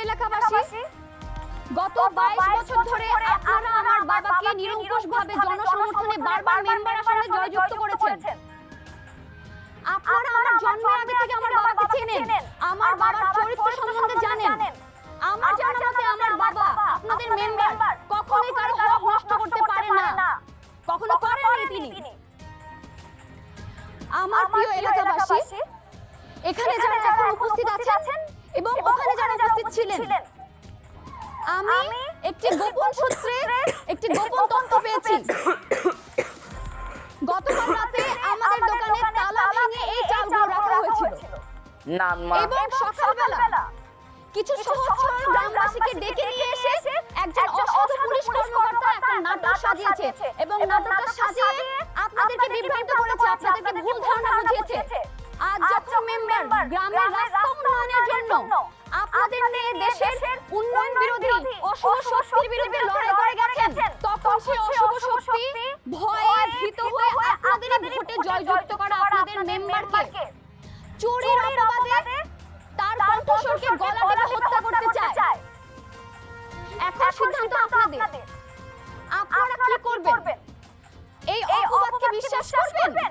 এলাকাবাসী, গত 22 বছর ধরে আপনারা আমার বাবাকে নিরঙ্কুশভাবে জনসমর্থনে বারবার মেম্বার আসনে জয়যুক্ত করেছেন। আপনারা আমার জন্মের আগে থেকে আমার বাবাকে চেনেন, আমার বাবার চরিত্র সম্বন্ধে জানেন। আমার জানা মতে আমার বাবা আপনাদের মেম্বার কখনোই কারো হক নষ্ট করতে পারে না, কখনো করেননি তিনি। আমার প্রিয় এলাকাবাসী, এখানে যারা এখন উপস্থিত আছেন এবং ওখানে যারা উপস্থিত ছিলেন, আমি একটি গোপন সূত্রে একটি গোপন তথ্য পেয়েছি। গতকাল রাতে আমাদের দোকানে তালা ভেঙে এই চালগুলো রাখা হয়েছিল এবং সকালবেলা কিছু সহজ সরল গ্রামবাসীকে ডেকে নিয়ে এসে একজন অসাধু পুলিশ কর্মকর্তা একটা নাটক সাজিয়েছে এবং নাটকটা সাজিয়ে আপনাদেরকে বিভ্রান্ত করেছে, আপনাদেরকে ভুল ধারণা বুঝিয়েছে। আজ যখন মেম্বার গ্রামের রাস্তা উন্নয়নের জন্য আপনাদের নিয়ে দেশের উন্নয়ন বিরোধী অশুভ শক্তির বিরুদ্ধে লড়াই করে গেছেন, তখন সেই অশুভ শক্তি ভয়ে ভীত হয়ে আপনাদের ভোটে জয়যুক্ত করা আপনাদের মেম্বারকে চুরির অপবাদে তার কণ্ঠস্বরকে গলা টিপে হত্যা করতে চায়। এখন সিদ্ধান্ত আপনাদের, আপনারা কি করবেন? এই অপবাদকে বিশ্বাস করবেন?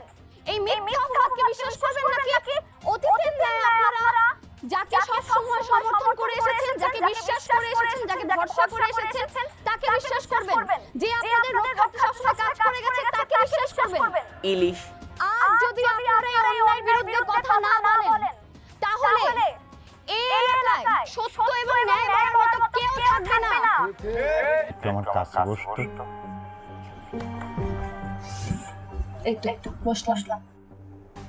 এই মিথ্যা অপবাদকে বিশ্বাস করবেন নাকি অতীতের ন্যায় আপনারা যাকে সব সময় সমর্থন করে এসেছেন, যাকে বিশ্বাস করে এসেছেন, যাকে ভরসা করে এসেছেন তাকে বিশ্বাস করবেন? যে আপনাদের রক্ষার্থে সবসময় কাজ করে গেছে তাকে বিশ্বাস করবেন? ইলিশ, আজ যদি আপনারা এই অন্যায়ের বিরুদ্ধে কথা না বলেন, তাহলে এই এলাকায় সত্য এবং ন্যায় বলার মতো কেউ থাকবে না। আমার কাছে বসতো, একটু বসলাম।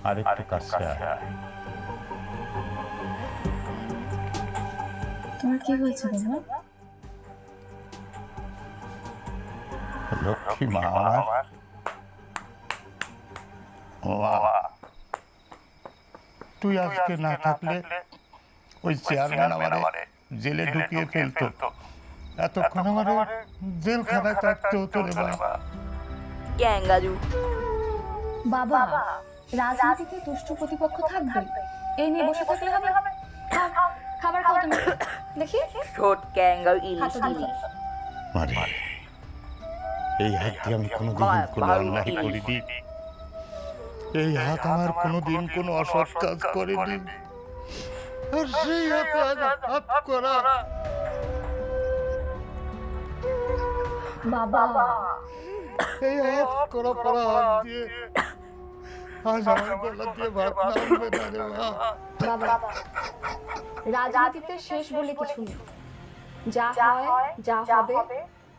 আর একটু কাছে আয়। তোমার কি হয়েছে বাবা? লক্ষ্মী মা আমার, তুই আজকে না থাকলে ওই চেয়ারম্যান আমারে জেলে ঢুকিয়ে ফেলতো, এতক্ষণ আমারে জেলখানায় থাকতে হতো রে বাবা। ক্যাঙ্গারু। বাবা, রাজনীতিতে দুষ্ট প্রতিপক্ষ থাকবে, এই নিয়ে বসে থাকলে হবে? খাবার খাও তুমি, দেখি। ছোট ক্যাঙ্গারু, ইলিশ ইলিশ। মারে, এই হাত দিয়ে আমি কোনোদিন কোনো অন্যায় করিনি, এই হাত আমার কোনোদিন কোনো অসৎ কাজ করেনি, আর সেই হাতে আজ হাত করা। বাবা, এই হাত করা পড়া হাত দিয়ে আজ আমার গলা দিয়ে ভাত নামবে না রে মা। বাবা, রাজনীতিতে শেষ বলে কিছু নেই, যা হয় যা হবে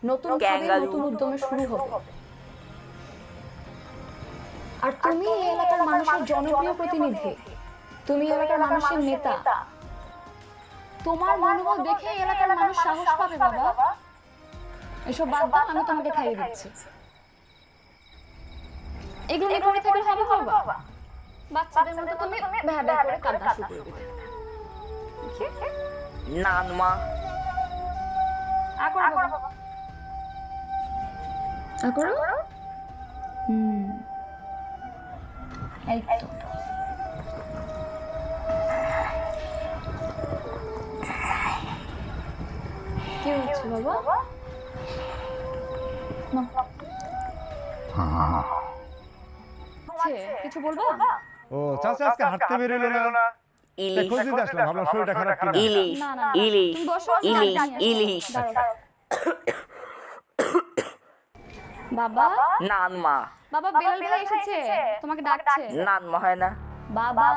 নতুন ভাবে নতুন উদ্যমে শুরু হবে। আর তুমি এই এলাকার মানুষের জনপ্রিয় প্রতিনিধি, তুমি এলাকার মানুষের নেতা, তোমার মনোবল দেখে এলাকার মানুষ সাহস পাবে। বাবা, এসব বাদ দাও, আমি তোমাকে খাইয়ে দিচ্ছি। এগুলো করে থাকলে হবে বাবা? বাচ্চাদের মতো তুমি ভ্যা ভ্যা করে কাঁদা শুরু করে দিবে। নান মা। আকরো বাবা, আকরো। এই তো কি হচ্ছে বাবা? কিছু বলবো? ও চাচা আজকে হাঁটতে বেরোলো না? ইলিশ, খোঁজ দিতে আসলাম, ভাবলাম শরীরটা খারাপ কিনা। ইলিশ ইলিশ তুমি বসো, ইলিশ ইলিশ। বাবা, নান মা। বাবা বেলাল ভাই এসেছে, তোমাকে ডাকছে। নান মা হয় না? বাবা,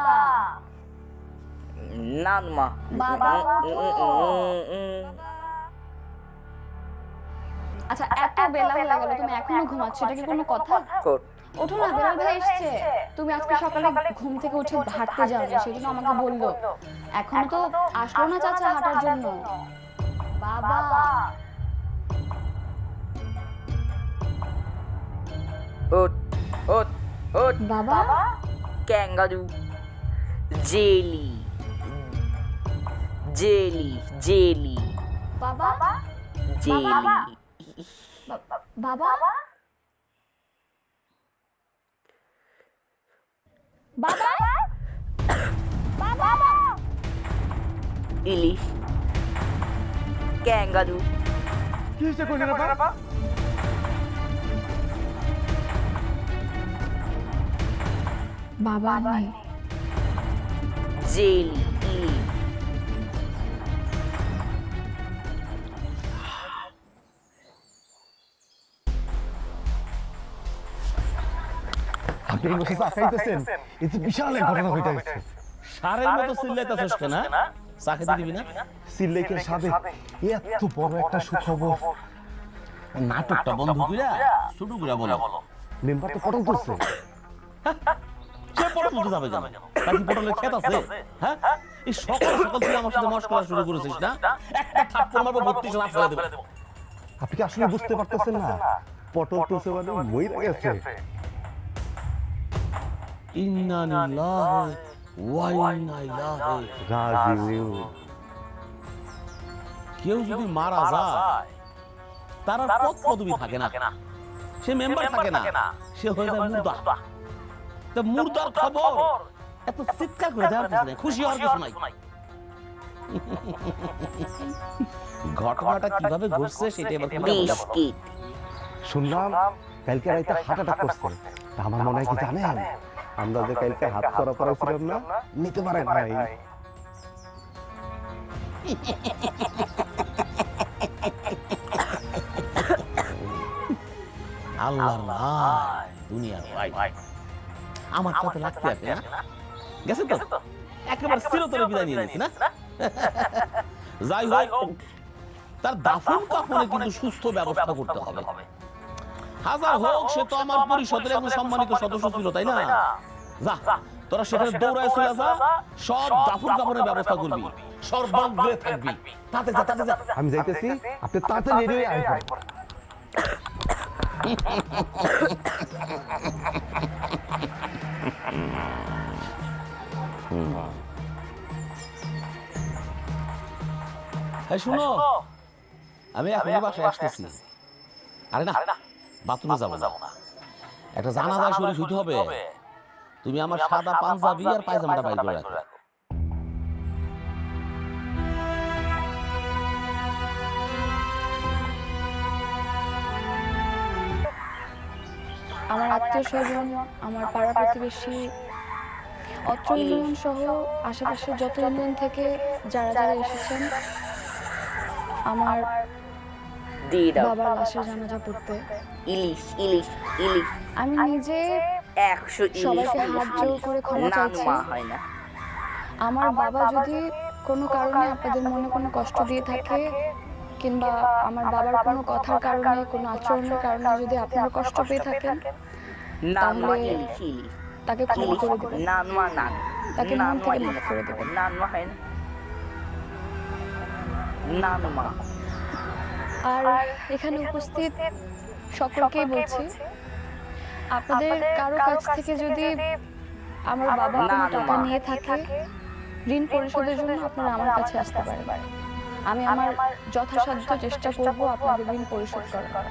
নান মা। বাবা। আচ্ছা, এত বেলা হয়ে গেল, তুমি এখনো ঘুমাচ্ছ, এটা কি কোনো কথা? ছোট। ওঠো না, বেলাল ভাই এসেছে। তুমি আজকে সকালে ঘুম থেকে উঠে হাঁটতে যাও না, সেজন্য আমাকে বললো। এখনো তো আসলো না চাচা হাঁটার জন্য। বাবা, ওট ওট ওট। বাবা, ক্যাঙ্গারু। জেলি জেলি জেলি বাবা, জেলি। বাবা, বাবা, বাবা, ইলিশ ক্যাঙ্গারু কি হয়েছে কইলে রে বাবা? বাবা নেই। জেলি ইলিশ আপনি বসে চা খাইতেছেন, এই যে বিশাল এক ঘটনা ঘটে গেছে। সারের মতো চিল্লাইতেছস কেন? চা খেতে দিবি না? সিল্লেকে সাবে এত বড় একটা সুখবর। নাটকটা বন্ধ কইরা শুরু কইরা বলো। মেম্বার তো পটল তুলছে। সে পটল তুলতে যাবে কেন? তার কি পটলের ক্ষেত আছে? হ্যাঁ? এই সকাল সকাল তুই আমার সাথে মস্করা শুরু করেছিস না? একটা থাপ্পড় মারবো 32 লাখ ফেলে দেব। আপনি কি আসলে বুঝতে পারতেছেন না? পটল তুলছে মানে মইরা গেছে। ইন্না লিল্লাহি ওয়া ইন্না ইলাইহি রাজিউন। কেউ যদি মারা যায় তার আর পদ পদবি থাকে না, সে মেম্বার থাকে না, সে হয়ে যায় মুর্দা। তো মুর্দার খবর এত চিৎকার করে দেওয়ার কিছু নেই, খুশি হওয়ার কিছু নাই। ঘটনাটা কিভাবে ঘটছে সেটা এবার তোমরা বলো। বিস্কিট শুনলাম কালকে রাতে হার্ট অ্যাটাক করছে। তা আমার মনে হয় কি জানেন, আমরা যে কালকে হাত করা করেছিলাম না, নিতে পারে নাই। আল্লাহর রায় দুনিয়ার ভাই আমার সাথে লাগতে আছে না, গেছে তো একেবারে চিরতরে বিদায় নিয়ে নিয়েছি না। যাই হোক, তার দাফন কাফনে কিন্তু সুস্থ ব্যবস্থা করতে হবে। হাজার হোক সে তো আমার পরিষদের একজন সম্মানিত সদস্য ছিল, তাই না? যা তোরা সেখানে দৌড়ায় চলে যা, সব দাফন কাফনের ব্যবস্থা করবি, সর্বাগ্রে থাকবি। তাতে যা, তাতে যা। আমি যাইতেছি, আপনি তাড়াতাড়ি রেডি হয়ে আইবেন। এই শুনো, আমি এখনই বাসায় আসতেছি। আরে না, বাথরুমে যাবো না, একটা জানাজা শরীর হইতে হবে। তুমি আমার সাদা পাঞ্জাবি আর পায়জামাটা বাইর করে রাখো। আমার আত্মীয় স্বজন, আমার পাড়া প্রতিবেশী, অত্র ইউনিয়ন সহ আশেপাশের যত ইউনিয়ন থেকে যারা যারা এসেছেন আমার দিদা বাবার লাশের জানাজা পড়তে, ইলিশ ইলিশ ইলিশ আমি নিজে 100 ইলিশ সবাইকে হাত জোড় করে ক্ষমা চাইছি। নামা হয় না। আমার বাবা যদি কোনো কারণে আপনাদের মনে কোনো কষ্ট দিয়ে থাকে, কিংবা আমার বাবার কোনো কথার কারণে, কোনো আচরণের কারণে যদি আপনারা কষ্ট পেয়ে থাকেন, নামা তাহলে ইলিশ ইলিশ তাকে ক্ষমা করে দেবেন, নামা নান তাকে মন থেকে মাফ করে দেবেন। নামা হয় না। নামা আর এখানে উপস্থিত সকলকেই বলছি, আপনাদের কারো কাছ থেকে যদি আমার বাবা কোনো টাকা নিয়ে থাকে, ঋণ পরিশোধের জন্য আপনারা আমার কাছে আসতে পারেন। আমি আমার যথাসাধ্য চেষ্টা করব আপনাদের ঋণ পরিশোধ করার।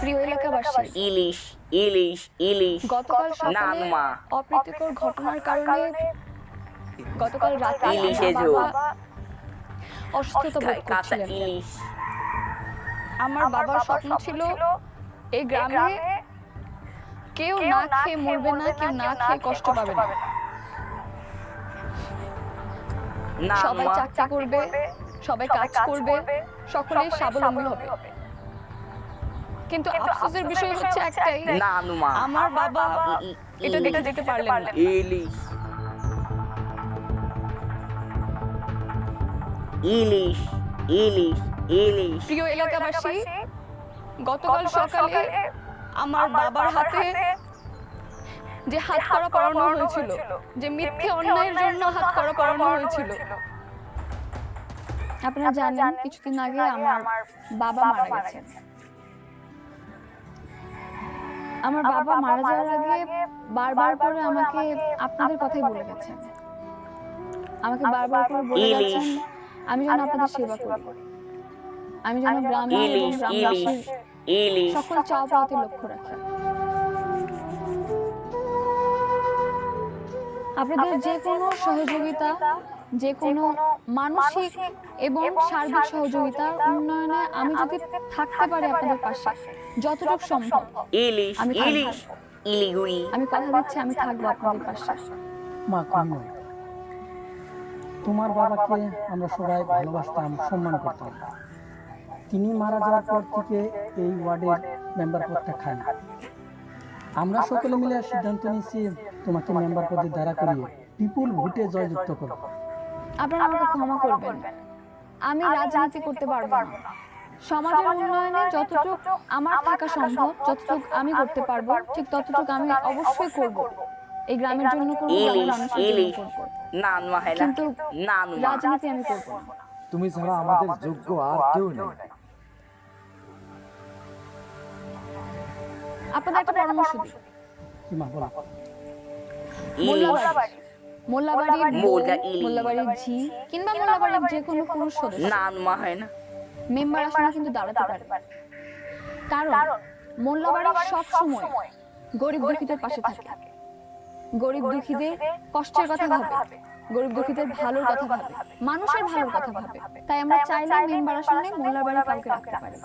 প্রিয় এলাকাবাসী, ইলিশ ইলিশ ইলিশ গতকাল সকালে নামা অপ্রীতিকর ঘটনার কারণে গতকাল রাতে ইলিশে আমার ঝোল। বাবা অসুস্থতা বোধ কাঁচা করছিলেন। ইলিশ আমার বাবার স্বপ্ন ছিল এই গ্রামে কেউ না খেয়ে মরবে না, কেউ না খেয়ে কষ্ট পাবে না, সবাই নামা চাকরি করবে, সবাই কাজ করবে, সকলেই স্বাবলম্বী হবে। কিন্তু আফসোসের বিষয় হচ্ছে একটাই, নামা আমার বাবা এটা দেখে যেতে পারলেন না। ইলিশ ইলিশ ইলিশ ইলিশ প্রিয় এলাকাবাসী, গতকাল সকালে আমার বাবার হাতে যে হাত করা পরানো হয়েছিল, যে মিথ্যে অন্যায়ের জন্য হাত করা পরানো হয়েছিল, আপনারা জানেন কিছুদিন আগে আমার বাবা মারা গেছেন। আমার বাবা মারা যাওয়ার আগে বারবার করে আমাকে আপনাদের কথাই বলে গেছেন, আমাকে বারবার করে বলে গেছেন আমি যেন আপনাদের সেবা করি, আমি যেন গ্রামে এবং ইলিশ ইলিশ গ্রামবাসীর ইলিশ সকল চাওয়া পাওয়াতে লক্ষ্য রাখি। আপনাদের যে কোনো সহযোগিতা, যে কোনো মানসিক এবং সার্বিক সহযোগিতা উন্নয়নে আমি যদি থাকতে পারি আপনাদের পাশে যতটুকু সম্ভব, ইলিশ আমি থাকবো। ইলিশ ইলিগুড়ি আমি কথা দিচ্ছি আমি থাকবো আপনাদের পাশে। মা কন্যা, তোমার বাবাকে আমরা সবাই ভালোবাসতাম, সম্মান করতাম। তিনি মারা যাওয়ার পর থেকে এই ওয়ার্ডের মেম্বার পদটা খান। আমরা সকলে মিলে সিদ্ধান্ত নিয়েছি তোমাকে মেম্বার পদে দাঁড়া করিয়ে বিপুল ভোটে জয়যুক্ত করব। আপনারা আমাকে ক্ষমা করবেন, আমি রাজনীতি করতে পারবো না। সমাজের উন্নয়নে যতটুকু আমার থাকা সম্ভব, যতটুকু আমি করতে পারবো, ঠিক ততটুকু আমি অবশ্যই করব। এই গ্রামের জন্য করব, গ্রামের ইলিশ মানুষের জন্য ইলিশ করব, নান মাহেলা কিন্তু নান মা রাজনীতি আমি করব না। তুমি ছাড়া আমাদের যোগ্য আর কেউ নেই। আপনাদের একটা পরামর্শ দিই, কি মা বলো? ইলিশ মোল্লাবাড়ির বউ, মোল্লা ইলিশ। মোল্লাবাড়ির ঝি কিংবা মোল্লাবাড়ির যে কোনো পুরুষ সদস্য নান মাহেনা মেম্বার আসনে কিন্তু দাঁড়াতে পারে, কারণ মোল্লাবাড়ি সব সময় গরিব দুঃখীদের পাশে থাকে, গরিব দুঃখীদের কষ্টের কথা ভাবে, গরিব দুঃখীদের ভালোর কথা ভাবে, মানুষের ভালোর কথা ভাবে। তাই আমরা চাইলে মেম্বার আসনে মোল্লাবাড়ি কাউকে রাখতে পারি।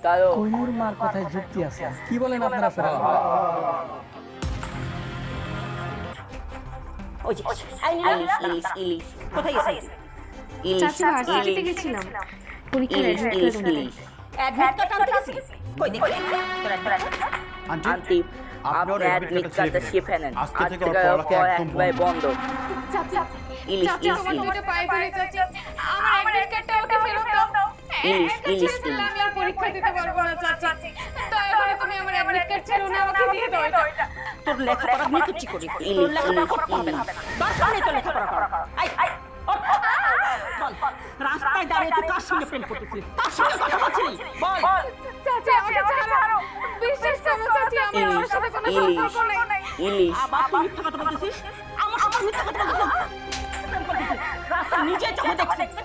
কারো কইনুর মার কথায় যুক্তি আছে, কি বলেন আপনারা সবাই? ওই যে ইলিশ ইলিশ ইলিশ কোথায় গেছে ইলিশ চাচি ভার্সিটিতে ইলিশ গেছিলাম পরীক্ষার ইলিশ অ্যাডমিট ইলিশ কার্ড আনতে। ইলিশ অ্যাডমিট কার্ড আনতে গেছি কই দেখি আন্টি আপনার অ্যাডমিট কার্ডটা শিয়ে ফেলেন আজকে থেকে পড়া একবার বন্ধ ইলিশ চাচি ইলিশ আমার ইলিশ দুটো পায়ে ফেলে চাচি, আমার অ্যাডমিট কার্ডটা ওকে ফেরত দাও। ইলিশ ইলিশ ছেড়ে দিলে আমি আর পরীক্ষা দিতে পারবো না চাচি। দয়া করে তুমি আমার অ্যাডমিট কার্ড ছেড়ো না, আমাকে দিয়ে দাও এটা। তোর লেখাপড়া নিয়ে কিচ্ছু করি তোর লেখাপড়া করতে হবে না বাসায় তো লেখাপড়া করা আই আই রাস্তায় দাঁড়িয়ে তুই কার সঙ্গে প্রেম করতেছিস তার সঙ্গে কথা বলছিস বল চাচি আমাকে ছাড়ো, বিশ্বাস করো চাচি, আমার ওর সাথে কোনো সম্পর্ক নেই। ইলিশ আবার তুই মিথ্যা কথা বলতেছিস? আমার সাথে মিথ্যা কথা বলতেছিস? রাস্তা নিজে চোখে দেখছি।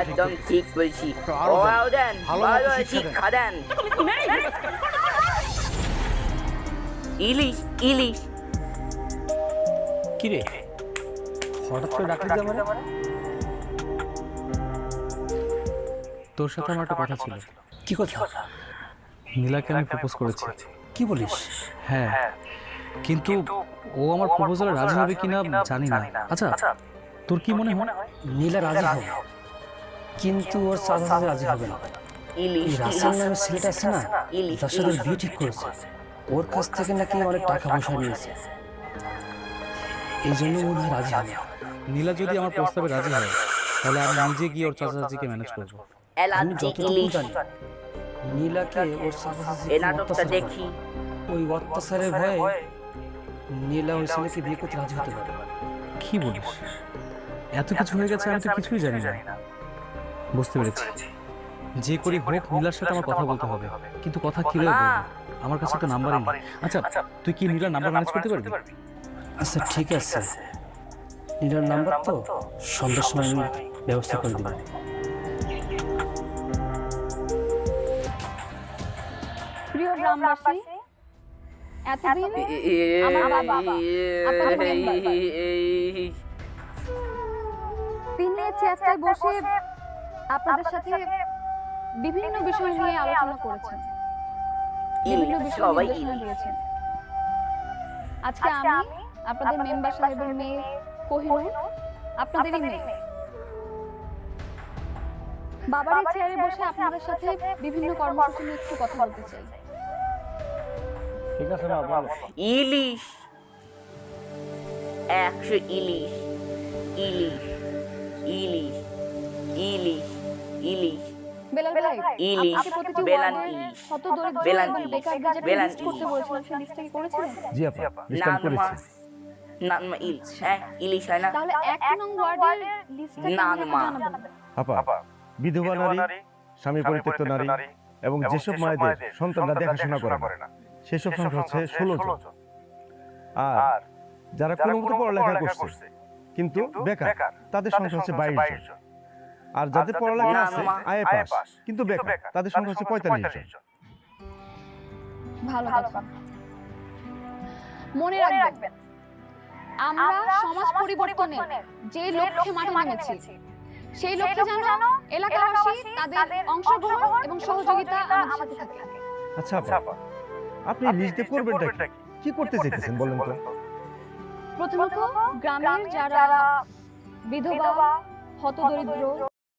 একদম ঠিক বলছি ওরাও দেন ভালো শিক্ষা দেন ইলিশ ইলিশ কি রে, হঠাৎ করে ডাকলি যে আমারে? তোর সাথে আমার একটা কথা ছিল। কি কথা? নীলাকে আমি প্রপোজ করেছি। কি বলিস? হ্যাঁ, কিন্তু ও আমার প্রপোজালে রাজি হবে কিনা জানি না। আচ্ছা, তোর কি মনে হয়? নীলা রাজি হবে, কিন্তু ওর চাচা রাজি হবে না। ইলিশ এই রাসেল নামের ছেলেটা আছে না, ইলিশ তার সাথে বিয়ে ঠিক করেছে। ওর কাছ থেকে নাকি অনেক টাকা পয়সা নিয়েছে, এই জন্য মনে হয় রাজি হবে। নীলা যদি আমার প্রস্তাবে রাজি হয় তাহলে আমি নিজে গিয়ে ওর চাচা চাচিকে ম্যানেজ করবো। আমি এলাচি যতটুকু ইলিশ জানি নীলাকে ওর চাচা চাচি এই খুব নাটকটা অত্যাচার করে। দেখি ওই অত্যাচারের ভয়ে নীলা ওই ছেলেকে বিয়ে করতে রাজি হতে পারে। কি বলিস? এত কিছু হয়ে গেছে, আমি তো কিছুই জানি না। বুঝতে পেরেছি, যে করি হোক নীলার সাথে আমার কথা বলতে হবে। কিন্তু কথা কিভাবে বলবো? আমার কাছে তো নাম্বারই নেই। আচ্ছা, তুই কি নীলার নাম্বার ম্যানেজ করতে পারবি? আচ্ছা ঠিক আছে, নীলার নাম্বার তো সন্ধ্যার সময় আমি ব্যবস্থা করে দিব। প্রিয় গ্রামবাসী, এতদিন আমার বাবা আপনাদের মেম্বার, তিনি চেষ্টায় বসে আপনাদের সাথে বিভিন্ন বিষয় নিয়ে আলোচনা করেছেন, বিভিন্ন বিষয় সবাই নির্দেশনা দিয়েছেন। আজকে আমি আপনাদের মেম্বার সাহেবের মেয়ে কোহিনুর, আপনাদেরই মেয়ে, বাবার চেয়ারে বসে আপনাদের সাথে বিভিন্ন কর্মসূচি নিয়ে একটু কথা বলতে চাই। ঠিক আছে মা, বল। ইলিশ 100 ইলিশ ইলিশ ইলিশ ইলিশ ইলিশ বেলাল ভাই, ইলিশ, আপনি প্রতিটি বেলাল ওয়ার্ডের ইলিশ, কত দরিদ্র বেলাল এবং ইলিশ, বেকারদের যে বেলাল লিস্ট করতে ইলিশ। বলেছিলাম, সেই লিস্টটা কি করেছিলেন? জি আপা, লিস্ট নানমা করেছি। নানমা ইলিশ হ্যাঁ ইলিশ হয় না তাহলে 1 নং ওয়ার্ডের লিস্টটা কি আমাকে নানমা। জানাবেন? আপা, বিধবা নারী, স্বামী পরিত্যক্ত নারী এবং যেসব মায়েদের সন্তানরা দেখাশোনা করে না সেসব সংখ্যা হচ্ছে 16 জন। আর যারা কোনো মতো পড়ালেখা করছে কিন্তু বেকার, তাদের সংখ্যা হচ্ছে 22 জন। আর যাদের পড়ালেখা আছে আইএ পাস কিন্তু বেকার, তাদের সংখ্যা হচ্ছে 45 জন। ভালো কথা। মনে রাখবেন, আমরা সমাজ পরিবর্তনের যে লক্ষ্যে মাঠে নেমেছি, সেই লক্ষ্যে যেন এলাকাবাসী তাদের অংশগ্রহণ এবং সহযোগিতা আমাদের সাথে থাকে। আচ্ছা আপা, আপনি লিস্টে করবেনটা কি করতে চাইতেছেন বলেন তো? প্রথমত গ্রামের যারা বিধবা, হতদরিদ্র